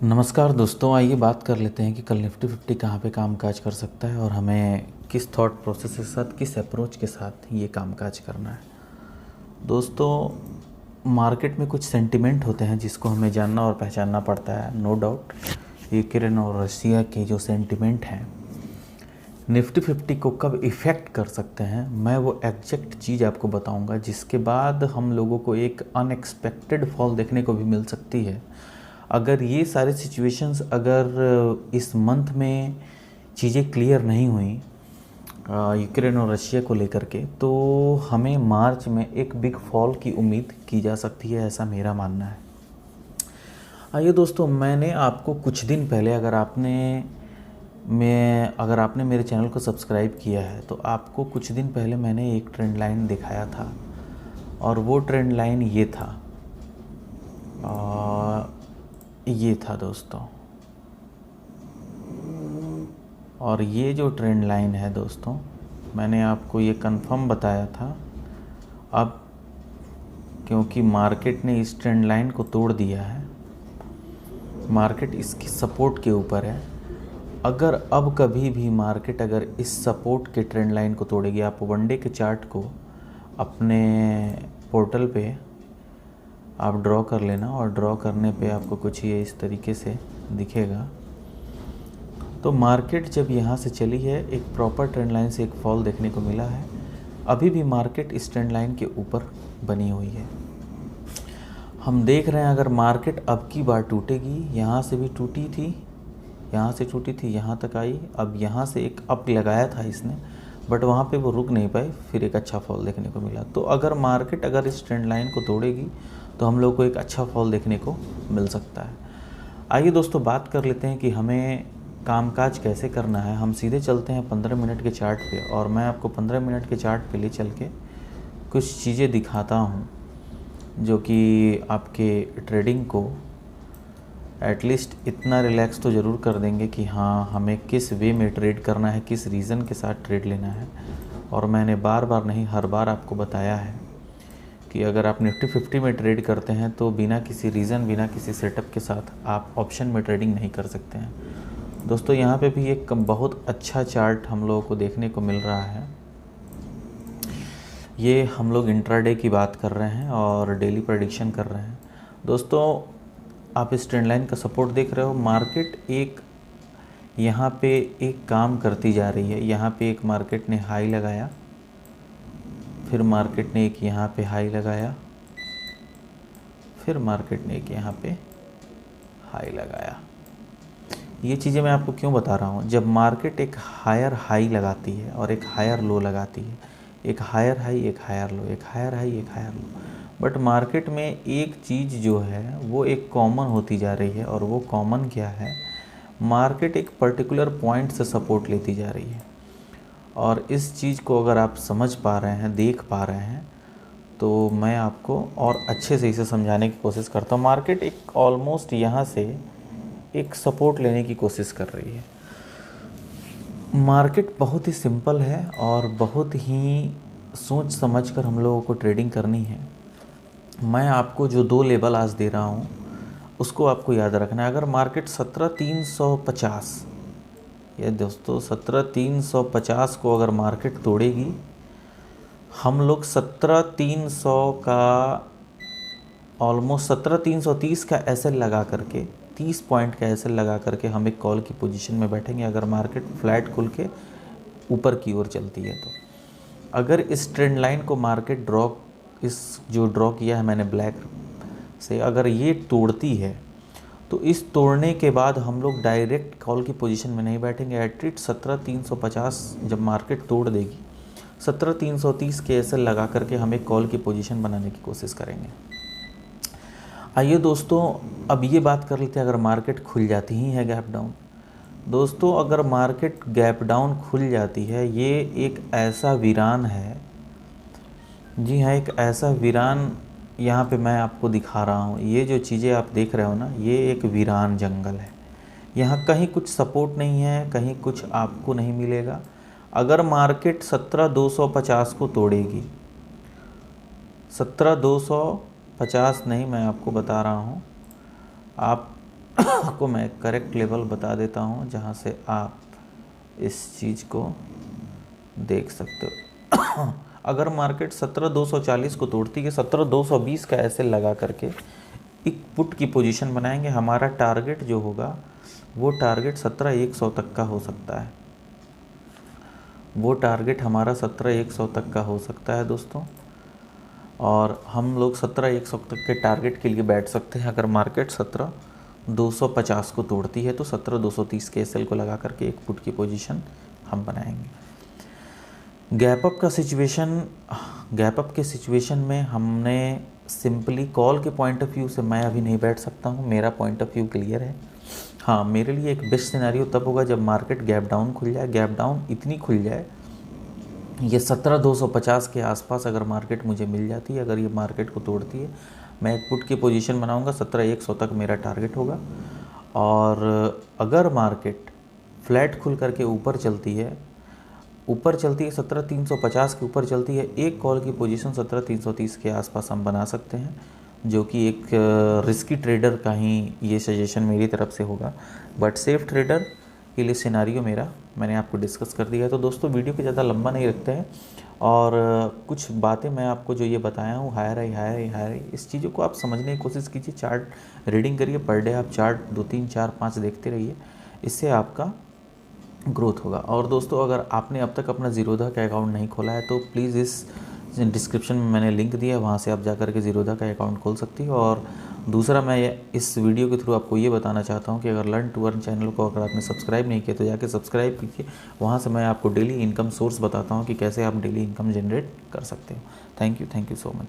नमस्कार दोस्तों, आइए बात कर लेते हैं कि कल निफ्टी 50 कहाँ पे कामकाज कर सकता है और हमें किस थॉट प्रोसेस के साथ, किस अप्रोच के साथ ये कामकाज करना है। दोस्तों, मार्केट में कुछ सेंटिमेंट होते हैं जिसको हमें जानना और पहचानना पड़ता है। नो डाउट यूक्रेन और रशिया के जो सेंटिमेंट हैं निफ्टी 50 को कब इफ़ेक्ट कर सकते हैं, मैं वो एग्जैक्ट चीज़ आपको बताऊंगा, जिसके बाद हम लोगों को एक अनएक्सपेक्टेड फॉल देखने को भी मिल सकती है। अगर ये सारे सिचुएशंस अगर इस मंथ में चीज़ें क्लियर नहीं हुई यूक्रेन और रशिया को लेकर के, तो हमें मार्च में एक बिग फॉल की उम्मीद की जा सकती है, ऐसा मेरा मानना है। आइए दोस्तों, मैंने आपको कुछ दिन पहले अगर आपने मेरे चैनल को सब्सक्राइब किया है तो आपको कुछ दिन पहले मैंने एक ट्रेंड लाइन दिखाया था और वो ट्रेंड लाइन ये था दोस्तों। और ये जो ट्रेंड लाइन है दोस्तों, मैंने आपको ये कंफर्म बताया था। अब क्योंकि मार्केट ने इस ट्रेंड लाइन को तोड़ दिया है, मार्केट इसकी सपोर्ट के ऊपर है। अगर अब कभी भी मार्केट अगर इस सपोर्ट के ट्रेंड लाइन को तोड़ेगी, आप वनडे के चार्ट को अपने पोर्टल पे आप ड्रॉ कर लेना और ड्रॉ करने पे आपको कुछ ये इस तरीके से दिखेगा। तो मार्केट जब यहाँ से चली है, एक प्रॉपर ट्रेंड लाइन से एक फॉल देखने को मिला है। अभी भी मार्केट इस ट्रेंड लाइन के ऊपर बनी हुई है। हम देख रहे हैं अगर मार्केट अब की बार टूटेगी, यहाँ से भी टूटी थी, यहाँ से टूटी थी, यहाँ तक आई, अब यहाँ से एक अप लगाया था इसने, बट वहाँ पे वो रुक नहीं पाई, फिर एक अच्छा फॉल देखने को मिला। तो अगर मार्केट अगर इस ट्रेंड लाइन को तोड़ेगी तो हम लोग को एक अच्छा फॉल देखने को मिल सकता है। आइए दोस्तों, बात कर लेते हैं कि हमें कामकाज कैसे करना है। हम सीधे चलते हैं 15 मिनट के चार्ट पे और मैं आपको 15 मिनट के चार्ट पे ले चल के कुछ चीज़ें दिखाता हूँ जो कि आपके ट्रेडिंग को एटलीस्ट इतना रिलैक्स तो ज़रूर कर देंगे कि हाँ, हमें किस वे में ट्रेड करना है, किस रीज़न के साथ ट्रेड लेना है। और मैंने बार बार नहीं, हर बार आपको बताया है कि अगर आप निफ्टी 50 में ट्रेड करते हैं तो बिना किसी रीज़न, बिना किसी सेटअप के साथ आप ऑप्शन में ट्रेडिंग नहीं कर सकते हैं। दोस्तों, यहाँ पे भी एक बहुत अच्छा चार्ट हम लोगों को देखने को मिल रहा है। ये हम लोग इंट्राडे की बात कर रहे हैं और डेली प्रेडिक्शन कर रहे हैं। दोस्तों, आप इस ट्रेंड लाइन का सपोर्ट देख रहे हो। मार्केट एक यहाँ पे एक काम करती जा रही है। यहाँ पे एक मार्केट ने हाई लगाया, फिर मार्केट ने एक यहाँ पे हाई लगाया, फिर मार्केट ने एक यहाँ पे हाई लगाया। ये चीज़ें मैं आपको क्यों बता रहा हूँ? जब मार्केट एक हायर हाई लगाती है और एक हायर लो लगाती है, एक हायर हाई, एक हायर लो, एक हायर हाई, एक हायर लो, बट मार्केट में एक चीज़ जो है वो एक कॉमन होती जा रही है। और वो कॉमन क्या है? मार्केट एक पर्टिकुलर पॉइंट से सपोर्ट लेती जा रही है। और इस चीज़ को अगर आप समझ पा रहे हैं, देख पा रहे हैं, तो मैं आपको और अच्छे से इसे समझाने की कोशिश करता हूँ। मार्केट एक ऑलमोस्ट यहाँ से एक सपोर्ट लेने की कोशिश कर रही है। मार्केट बहुत ही सिंपल है और बहुत ही सोच समझ कर हम लोगों को ट्रेडिंग करनी है। मैं आपको जो दो लेवल आज दे रहा हूँ उसको आपको याद रखना है। अगर मार्केट 17,350, ये दोस्तों 17,350 को अगर मार्केट तोड़ेगी, हम लोग 17,300 का ऑलमोस्ट 17,330 का एसएल लगा करके, 30 पॉइंट का एसएल लगा करके हम एक कॉल की पोजीशन में बैठेंगे। अगर मार्केट फ्लैट खुल के ऊपर की ओर चलती है तो अगर इस ट्रेंड लाइन को मार्केट जो ड्रॉ किया है मैंने ब्लैक से, अगर ये तोड़ती है तो इस तोड़ने के बाद हम लोग डायरेक्ट कॉल की पोजीशन में नहीं बैठेंगे। एटलीस्ट 17,350 जब मार्केट तोड़ देगी, 17,330 के एसएल लगा करके हम एक कॉल की पोजीशन बनाने की कोशिश करेंगे। आइए दोस्तों, अब ये बात कर लेते हैं अगर मार्केट खुल जाती ही है गैप डाउन। दोस्तों, अगर मार्केट गैप डाउन खुल जाती है, ये एक ऐसा वीरान है, जी हाँ, एक ऐसा वीरान यहाँ पे मैं आपको दिखा रहा हूँ। ये जो चीज़ें आप देख रहे हो ना, ये एक वीरान जंगल है। यहाँ कहीं कुछ सपोर्ट नहीं है, कहीं कुछ आपको नहीं मिलेगा। अगर मार्केट 17,250 को तोड़ेगी, 17,250 नहीं, मैं आपको बता रहा हूँ, आप को मैं करेक्ट लेवल बता देता हूँ जहाँ से आप इस चीज़ को देख सकते हो। अगर मार्केट 17,240 को तोड़ती है, 17,220 का ऐसे लगा करके एक पुट की पोजीशन बनाएंगे। हमारा टारगेट जो होगा वो टारगेट 17,100 तक का हो सकता है। वो टारगेट हमारा 17,100 तक का हो सकता है दोस्तों, और हम लोग 17,100 तक के टारगेट के लिए बैठ सकते हैं। अगर मार्केट 17,250 को तोड़ती है तो 17,230 के एसएल को लगा करके एक पुट की पोजीशन हम बनाएंगे। गैप अप के सिचुएशन में हमने सिंपली कॉल के पॉइंट ऑफ व्यू से मैं अभी नहीं बैठ सकता हूँ, मेरा पॉइंट ऑफ व्यू क्लियर है। हाँ, मेरे लिए एक बेस्ट सिनेरियो तब होगा जब मार्केट गैप डाउन खुल जाए, गैप डाउन इतनी खुल जाए, ये 17,250 के आसपास अगर मार्केट मुझे मिल जाती है, अगर ये मार्केट को तोड़ती है, मैं एक पुट की पोजीशन बनाऊंगा, 17,100 तक मेरा टारगेट होगा। और अगर मार्केट फ्लैट खुल करके ऊपर चलती है 17,350 के ऊपर चलती है, एक कॉल की पोजीशन 17,330 के आसपास हम बना सकते हैं, जो कि एक रिस्की ट्रेडर का ही ये सजेशन मेरी तरफ से होगा। बट सेफ ट्रेडर के लिए सिनारियो मैंने आपको डिस्कस कर दिया है। तो दोस्तों, वीडियो को ज़्यादा लंबा नहीं रखते हैं, और कुछ बातें मैं आपको जो ये बताया हूँ, हायर आई, इस चीज़ों को आप समझने की कोशिश कीजिए। चार्ट रीडिंग करिए, पर डे आप चार्ट 2, 3, 4, 5 देखते रहिए, इससे आपका ग्रोथ होगा। और दोस्तों, अगर आपने अब तक अपना ज़ीरोधा का अकाउंट नहीं खोला है तो प्लीज़ इस डिस्क्रिप्शन में मैंने लिंक दिया है, वहाँ से आप जाकर के ज़ीरोधा का अकाउंट खोल सकती हो। और दूसरा, मैं इस वीडियो के थ्रू आपको ये बताना चाहता हूँ कि अगर लर्न टू अर्न चैनल को अगर आपने सब्सक्राइब नहीं किया तो जाके सब्सक्राइब कीजिए। वहाँ से मैं आपको डेली इनकम सोर्स बताता हूँ कि कैसे आप डेली इनकम जनरेट कर सकते हो। Thank you so much.